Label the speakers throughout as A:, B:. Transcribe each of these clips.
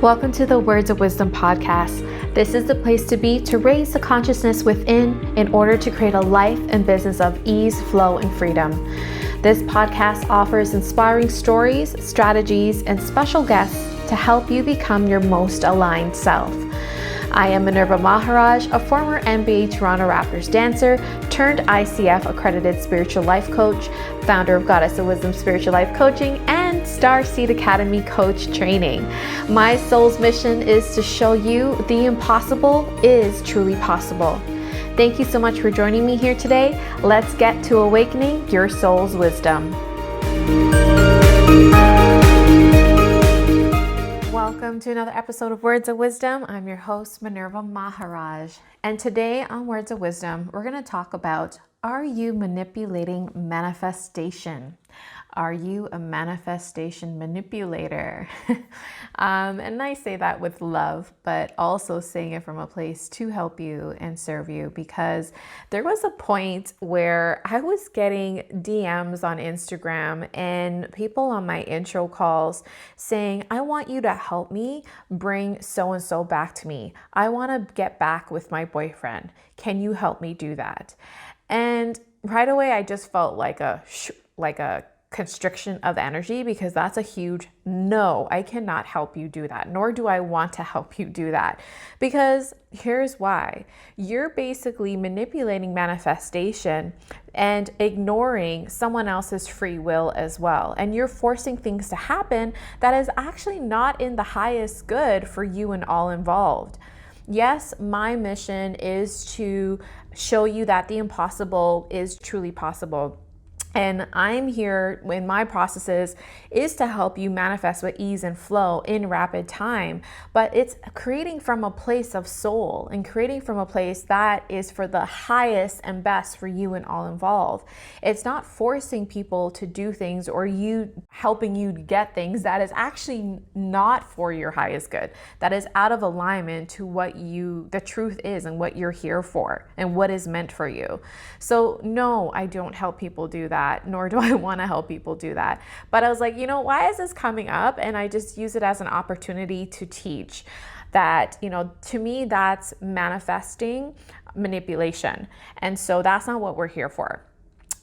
A: Welcome to the Words of Wisdom podcast. This is the place to be to raise the consciousness within in order to create a life and business of ease, flow, and freedom. This podcast offers inspiring stories, strategies, and special guests to help you become your most aligned self. I am Minerva Maharaj, a former NBA Toronto Raptors dancer turned ICF accredited spiritual life coach, founder of Goddess of Wisdom Spiritual Life Coaching, and Starseed Academy coach training. My soul's mission is to show you the impossible is truly possible. Thank you so much for joining me here today. Let's get to awakening your soul's wisdom. Welcome to another episode of Words of Wisdom. I'm your host, Minerva Maharaj. And today on Words of Wisdom, we're going to talk about, are you manipulating manifestation? Are you a manifestation manipulator? And I say that with love, but also saying it from a place to help you and serve you, because there was a point where I was getting DMs on Instagram and people on my intro calls saying, I want you to help me bring so-and-so back to me. I want to get back with my boyfriend. Can you help me do that? And right away, I just felt like a constriction of energy, because that's a huge no. I cannot help you do that, nor do I want to help you do that, because here's why. You're basically manipulating manifestation and ignoring someone else's free will as well. And you're forcing things to happen that is actually not in the highest good for you and all involved. Yes, my mission is to show you that the impossible is truly possible. And I'm here in my processes is to help you manifest with ease and flow in rapid time. But it's creating from a place of soul and creating from a place that is for the highest and best for you and all involved. It's not forcing people to do things or you helping you get things that is actually not for your highest good. That is out of alignment to what the truth is and what you're here for and what is meant for you. So no, I don't help people do that. Nor do I want to help people do that. But I was like, why is this coming up? And I just use it as an opportunity to teach that, to me, that's manifesting manipulation. And so that's not what we're here for.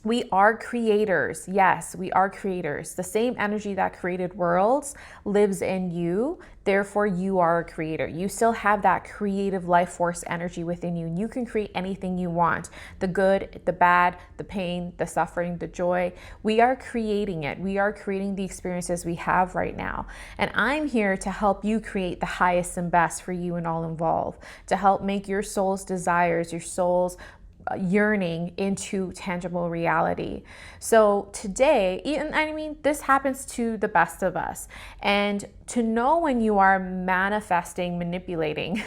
A: We are creators. Yes, we are creators. The same energy that created worlds lives in you. Therefore, you are a creator. You still have that creative life force energy within you. You can create anything you want. The good, the bad, the pain, the suffering, the joy. We are creating it. We are creating the experiences we have right now. And I'm here to help you create the highest and best for you and all involved, to help make your soul's desires, your soul's yearning into tangible reality. So today, this happens to the best of us. And to know when you are manifesting, manipulating,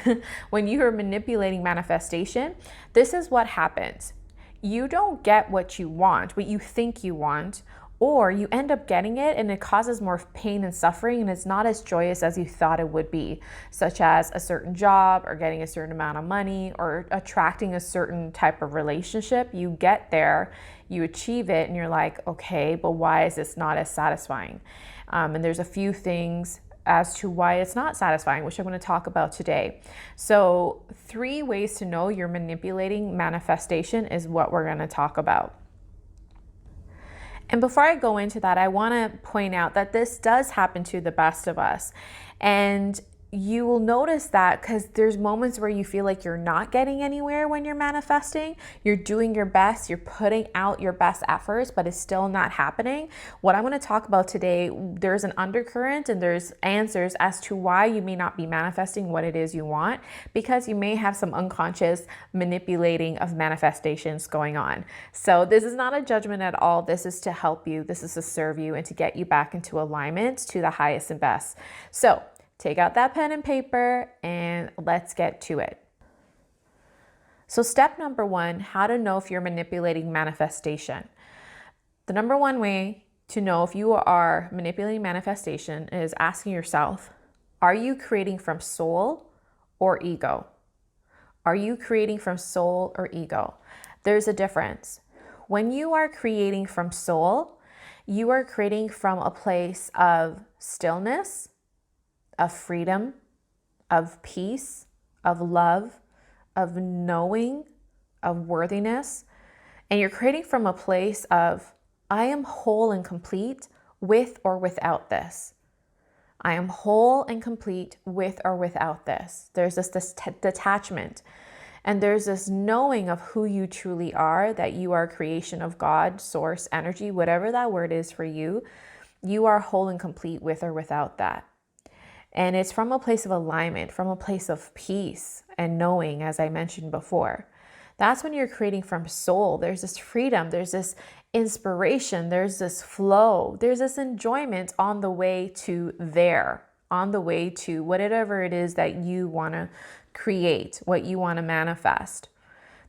A: when you are manipulating manifestation, this is what happens. You don't get what you want, what you think you want, or you end up getting it and it causes more pain and suffering, and it's not as joyous as you thought it would be, such as a certain job or getting a certain amount of money or attracting a certain type of relationship. You get there, you achieve it, and you're like, okay, but why is this not as satisfying? And there's a few things as to why it's not satisfying, which I'm going to talk about today. So 3 ways to know you're manipulating manifestation is what we're going to talk about. And before I go into that, I want to point out that this does happen to the best of us. And you will notice that because there's moments where you feel like you're not getting anywhere when you're manifesting. You're doing your best, you're putting out your best efforts, but it's still not happening. What I'm going to talk about today, there's an undercurrent and there's answers as to why you may not be manifesting what it is you want, because you may have some unconscious manipulating of manifestations going on. So this is not a judgment at all. This is to help you. This is to serve you and to get you back into alignment to the highest and best. So take out that pen and paper and let's get to it. So step number 1, how to know if you're manipulating manifestation. The number 1 way to know if you are manipulating manifestation is asking yourself, are you creating from soul or ego? Are you creating from soul or ego? There's a difference. When you are creating from soul, you are creating from a place of stillness, of freedom, of peace, of love, of knowing, of worthiness. And you're creating from a place of, I am whole and complete with or without this. I am whole and complete with or without this. There's this detachment. And there's this knowing of who you truly are, that you are a creation of God, source, energy, whatever that word is for you. You are whole and complete with or without that. And it's from a place of alignment, from a place of peace and knowing, as I mentioned before. That's when you're creating from soul. There's this freedom, there's this inspiration, there's this flow, there's this enjoyment on the way to there, on the way to whatever it is that you want to create, what you want to manifest.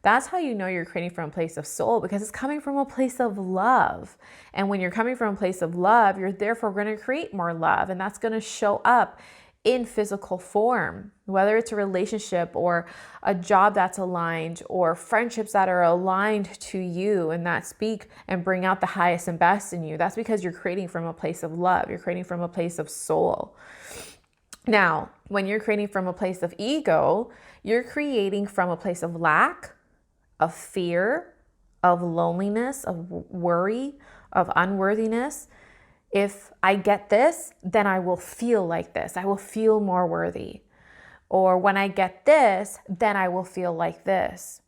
A: That's how you know you're creating from a place of soul, because it's coming from a place of love. And when you're coming from a place of love, you're therefore going to create more love. And that's going to show up in physical form, whether it's a relationship or a job that's aligned or friendships that are aligned to you and that speak and bring out the highest and best in you. That's because you're creating from a place of love. You're creating from a place of soul. Now, when you're creating from a place of ego, you're creating from a place of lack, of fear, of loneliness, of worry, of unworthiness. If I get this, then I will feel like this. I will feel more worthy. Or when I get this, then I will feel like this.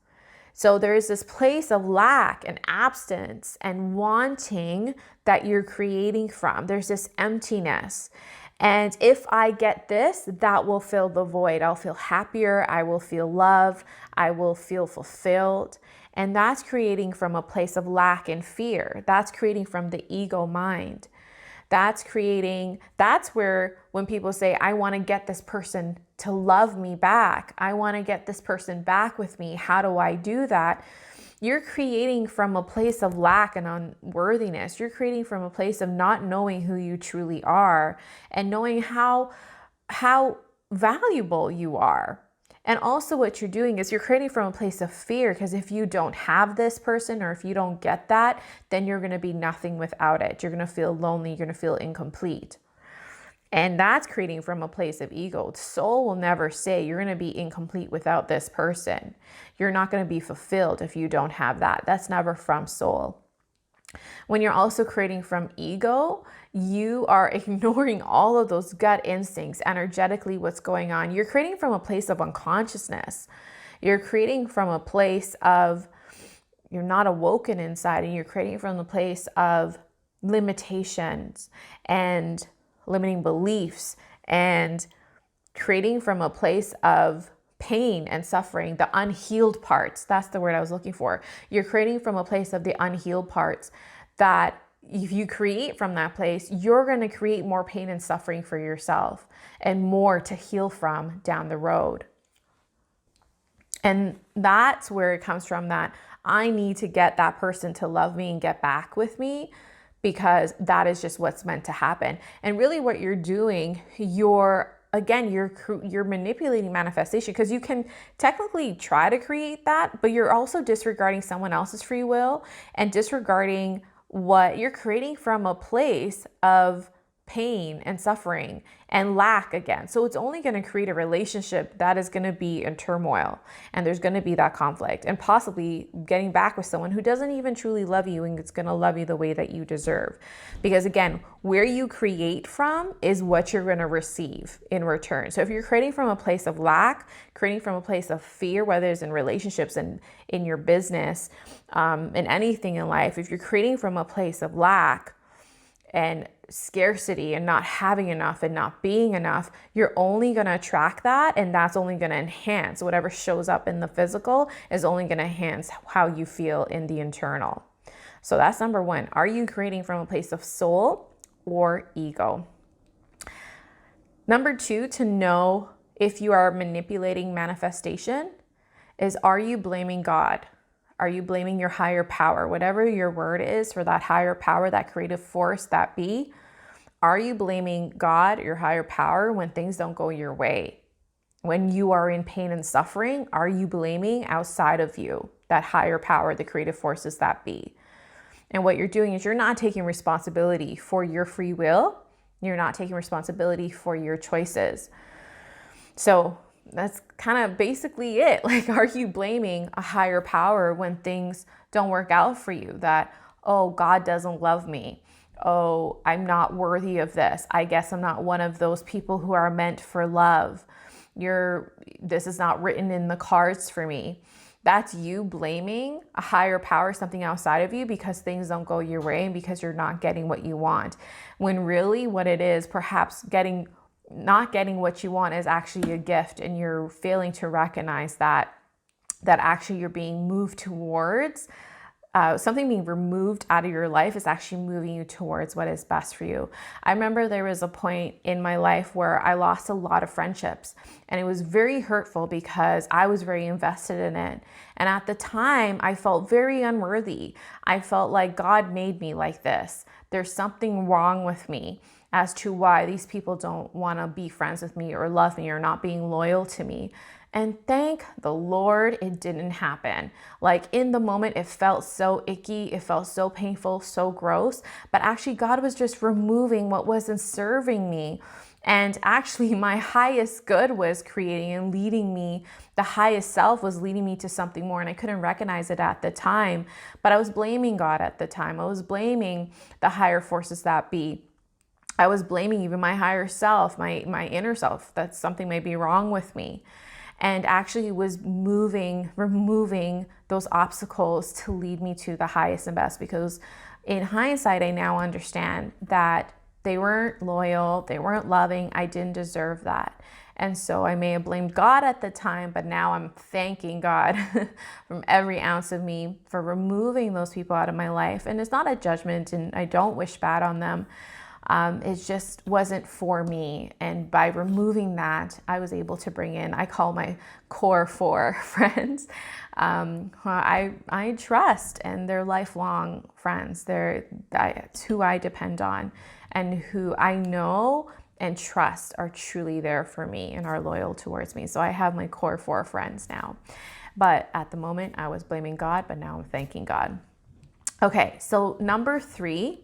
A: So there is this place of lack and absence and wanting that you're creating from. There's this emptiness. And if I get this, that will fill the void. I'll feel happier. I will feel love. I will feel fulfilled. And that's creating from a place of lack and fear. That's creating from the ego mind. That's where when people say, I want to get this person to love me back, I want to get this person back with me, how do I do that? You're creating from a place of lack and unworthiness. You're creating from a place of not knowing who you truly are and knowing how valuable you are. And also what you're doing is you're creating from a place of fear, because if you don't have this person or if you don't get that, then you're going to be nothing without it. You're going to feel lonely. You're going to feel incomplete. And that's creating from a place of ego. Soul will never say you're going to be incomplete without this person. You're not going to be fulfilled if you don't have that. That's never from soul. When you're also creating from ego, you are ignoring all of those gut instincts, energetically what's going on. You're creating from a place of unconsciousness. You're creating from a place of you're not awoken inside, and you're creating from the place of limitations and limiting beliefs and creating from a place of pain and suffering, the unhealed parts. That's the word I was looking for. You're creating from a place of the unhealed parts that if you create from that place, you're going to create more pain and suffering for yourself and more to heal from down the road. And that's where it comes from, that I need to get that person to love me and get back with me, because that is just what's meant to happen. And really what you're doing, you're manipulating manifestation, because you can technically try to create that, but you're also disregarding someone else's free will and disregarding what you're creating from a place of pain and suffering and lack again. So it's only going to create a relationship that is going to be in turmoil, and there's going to be that conflict and possibly getting back with someone who doesn't even truly love you and it's going to love you the way that you deserve. Because again, where you create from is what you're going to receive in return. So if you're creating from a place of lack, creating from a place of fear, whether it's in relationships and in your business, in anything in life, if you're creating from a place of lack and scarcity and not having enough and not being enough, you're only going to attract that, and that's only going to enhance whatever shows up in the physical is only going to enhance how you feel in the internal. So that's number one. Are you creating from a place of soul or ego? Number two, to know if you are manipulating manifestation, is, are you blaming God? Are you blaming your higher power? Whatever your word is for that higher power, that creative force, that be, are you blaming God, your higher power, when things don't go your way? When you are in pain and suffering, are you blaming outside of you, that higher power, the creative forces that be? And what you're doing is you're not taking responsibility for your free will. You're not taking responsibility for your choices. So that's kind of basically it. Like, are you blaming a higher power when things don't work out for you? That, oh, God doesn't love me. Oh, I'm not worthy of this. I guess I'm not one of those people who are meant for love. This is not written in the cards for me. That's you blaming a higher power, something outside of you, because things don't go your way and because you're not getting what you want. When really what it is, perhaps not getting what you want is actually a gift, and you're failing to recognize that actually you're being moved towards something. Being removed out of your life is actually moving you towards what is best for you. I remember there was a point in my life where I lost a lot of friendships, and it was very hurtful because I was very invested in it. And at the time, I felt very unworthy. I felt like God made me like this. There's something wrong with me as to why these people don't want to be friends with me or love me or not being loyal to me. And thank the Lord it didn't happen. Like, in the moment, it felt so icky. It felt so painful, so gross. But actually, God was just removing what wasn't serving me. And actually, my highest good was creating and leading me. The highest self was leading me to something more. And I couldn't recognize it at the time. But I was blaming God at the time. I was blaming the higher forces that be. I was blaming even my higher self, my inner self, that something may be wrong with me. And actually was removing those obstacles to lead me to the highest and best. Because in hindsight, I now understand that they weren't loyal, they weren't loving, I didn't deserve that. And so I may have blamed God at the time, but now I'm thanking God from every ounce of me for removing those people out of my life. And it's not a judgment, and I don't wish bad on them. It just wasn't for me. And by removing that, I was able to bring in, I call my core 4 friends, who I trust, and they're lifelong friends. It's who I depend on and who I know and trust are truly there for me and are loyal towards me. So I have my core 4 friends now. But at the moment, I was blaming God, but now I'm thanking God. Okay, so number 3,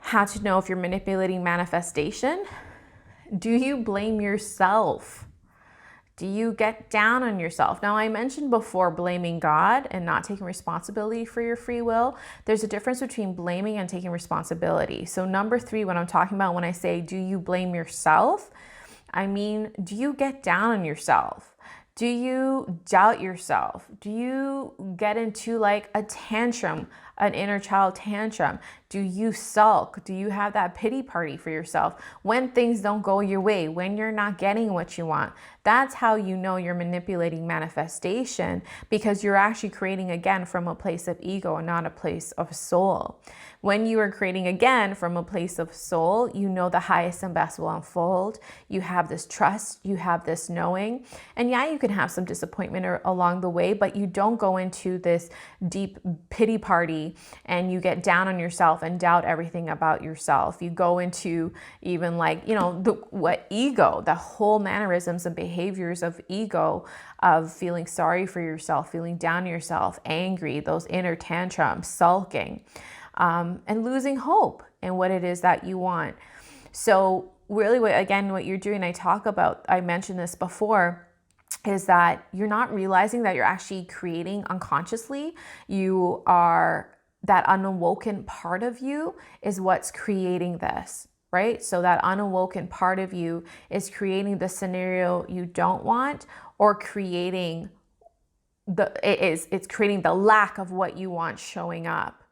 A: how to know if you're manipulating manifestation. Do you blame yourself? Do you get down on yourself? Now, I mentioned before blaming God and not taking responsibility for your free will. There's a difference between blaming and taking responsibility. So number 3, what I'm talking about when I say, do you blame yourself? I mean, do you get down on yourself? Do you doubt yourself? Do you get into like a tantrum, an inner child tantrum? Do you sulk? Do you have that pity party for yourself when things don't go your way, when you're not getting what you want? That's how you know you're manipulating manifestation, because you're actually creating again from a place of ego and not a place of soul. When you are creating again from a place of soul, you know the highest and best will unfold. You have this trust, you have this knowing. And yeah, you can have some disappointment along the way, but you don't go into this deep pity party and you get down on yourself and doubt everything about yourself. You go into even like, ego, the whole mannerisms and behaviors of ego, of feeling sorry for yourself, feeling down on yourself, angry, those inner tantrums, sulking. And losing hope in what it is that you want. So really what you're doing, I mentioned this before, is that you're not realizing that you're actually creating unconsciously. That unawoken part of you is what's creating this, right? So that unawoken part of you is creating the scenario you don't want, or creating it's creating the lack of what you want showing up,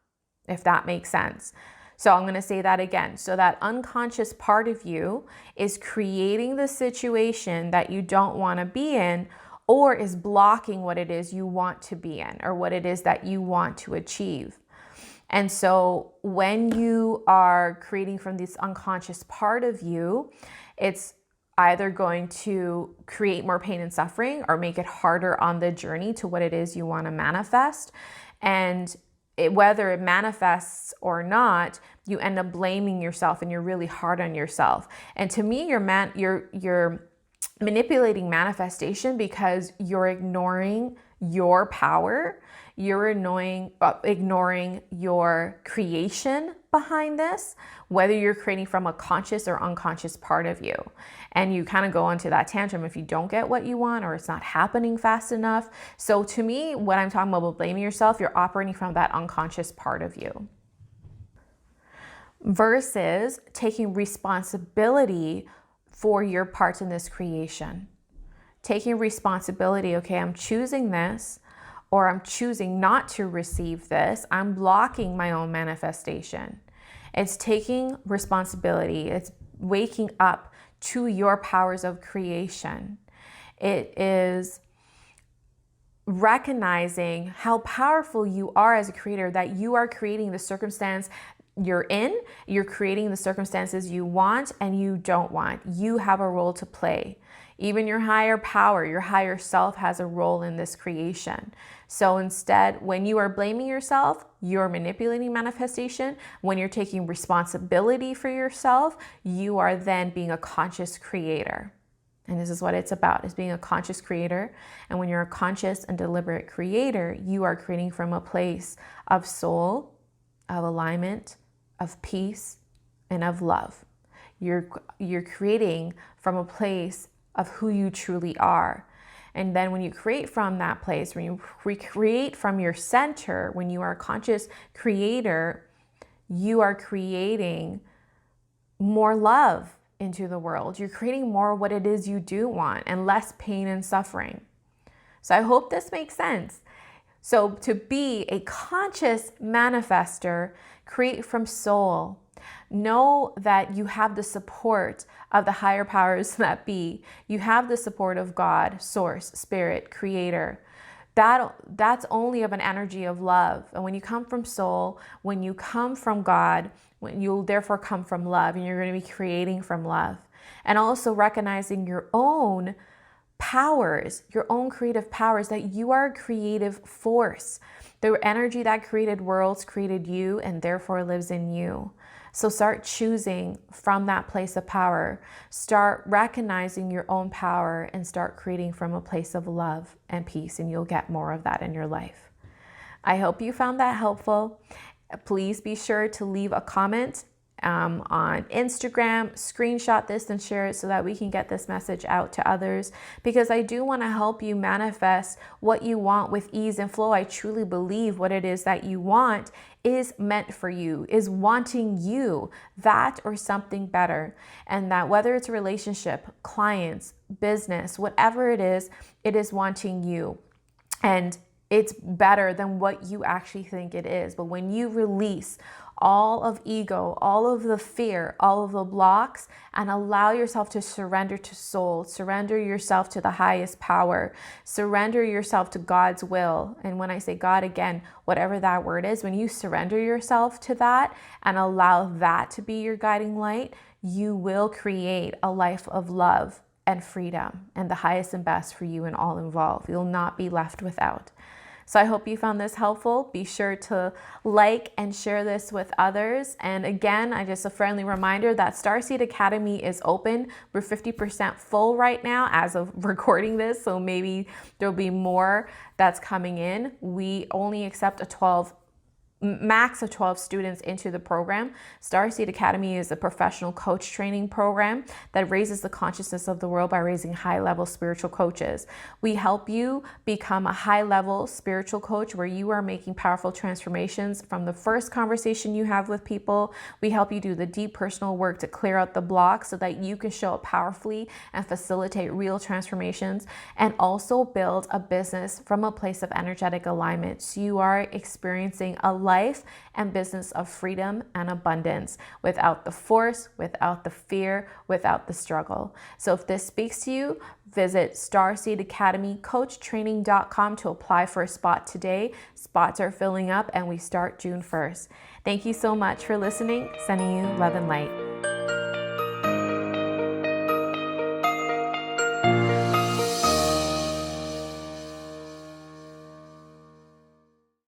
A: if that makes sense. So I'm going to say that again. So that unconscious part of you is creating the situation that you don't want to be in, or is blocking what it is you want to be in, or what it is that you want to achieve. And so when you are creating from this unconscious part of you, it's either going to create more pain and suffering, or make it harder on the journey to what it is you want to manifest. And whether it manifests or not, you end up blaming yourself, and you're really hard on yourself. And to me, you're manipulating manifestation because you're ignoring your power. You're ignoring your creation behind this, whether you're creating from a conscious or unconscious part of you. And you kind of go into that tantrum if you don't get what you want or it's not happening fast enough. So to me, when I'm talking about blaming yourself, you're operating from that unconscious part of you. Versus taking responsibility for your part in this creation. Taking responsibility, okay, I'm choosing this, or I'm choosing not to receive this. I'm blocking my own manifestation. It's taking responsibility. It's waking up to your powers of creation. It is recognizing how powerful you are as a creator, that you are creating the circumstance you're in, you're creating the circumstances you want and you don't want. You have a role to play. Even your higher power, your higher self has a role in this creation. So instead, when you are blaming yourself, you're manipulating manifestation. When you're taking responsibility for yourself, you are then being a conscious creator. And this is what it's about, is being a conscious creator. And when you're a conscious and deliberate creator, you are creating from a place of soul, of alignment, of peace, and of love. You're creating from a place of who you truly are. And then when you create from that place, when you recreate from your center, when you are a conscious creator, you are creating more love into the world. You're creating more what it is you do want and less pain and suffering. So I hope this makes sense. So to be a conscious manifester, create from soul. Know that you have the support of the higher powers that be. You have the support of God, source, spirit, creator. That's only of an energy of love. And when you come from soul, when you come from God, when you'll therefore come from love, and you're going to be creating from love. And also recognizing your own powers, your own creative powers, that you are a creative force. The energy that created worlds created you and therefore lives in you. So start choosing from that place of power. Start recognizing your own power and start creating from a place of love and peace, and you'll get more of that in your life. I hope you found that helpful. Please be sure to leave a comment on Instagram, screenshot this and share it so that we can get this message out to others, because I do want to help you manifest what you want with ease and flow. I truly believe what it is that you want is meant for you, is wanting you, that or something better. And that whether it's a relationship, clients, business, whatever it is wanting you. And it's better than what you actually think it is. But when you release all of ego, all of the fear, all of the blocks, and allow yourself to surrender to soul, surrender yourself to the highest power, surrender yourself to God's will. And when I say God, again, whatever that word is, when you surrender yourself to that and allow that to be your guiding light, you will create a life of love and freedom and the highest and best for you and all involved. You'll not be left without. So I hope you found this helpful. Be sure to like and share this with others. And again, just a friendly reminder that Starseed Academy is open. We're 50% full right now as of recording this, so maybe there'll be more that's coming in. We only accept max of 12 students into the program. Starseed Academy is a professional coach training program that raises the consciousness of the world by raising high-level spiritual coaches. We help you become a high-level spiritual coach where you are making powerful transformations from the first conversation you have with people. We help you do the deep personal work to clear out the blocks so that you can show up powerfully and facilitate real transformations, and also build a business from a place of energetic alignment. So you are experiencing a life and business of freedom and abundance without the force, without the fear, without the struggle. So if this speaks to you, visit starseedacademycoachtraining.com to apply for a spot today. Spots are filling up and we start June 1st. Thank you so much for listening. Sending you love and light.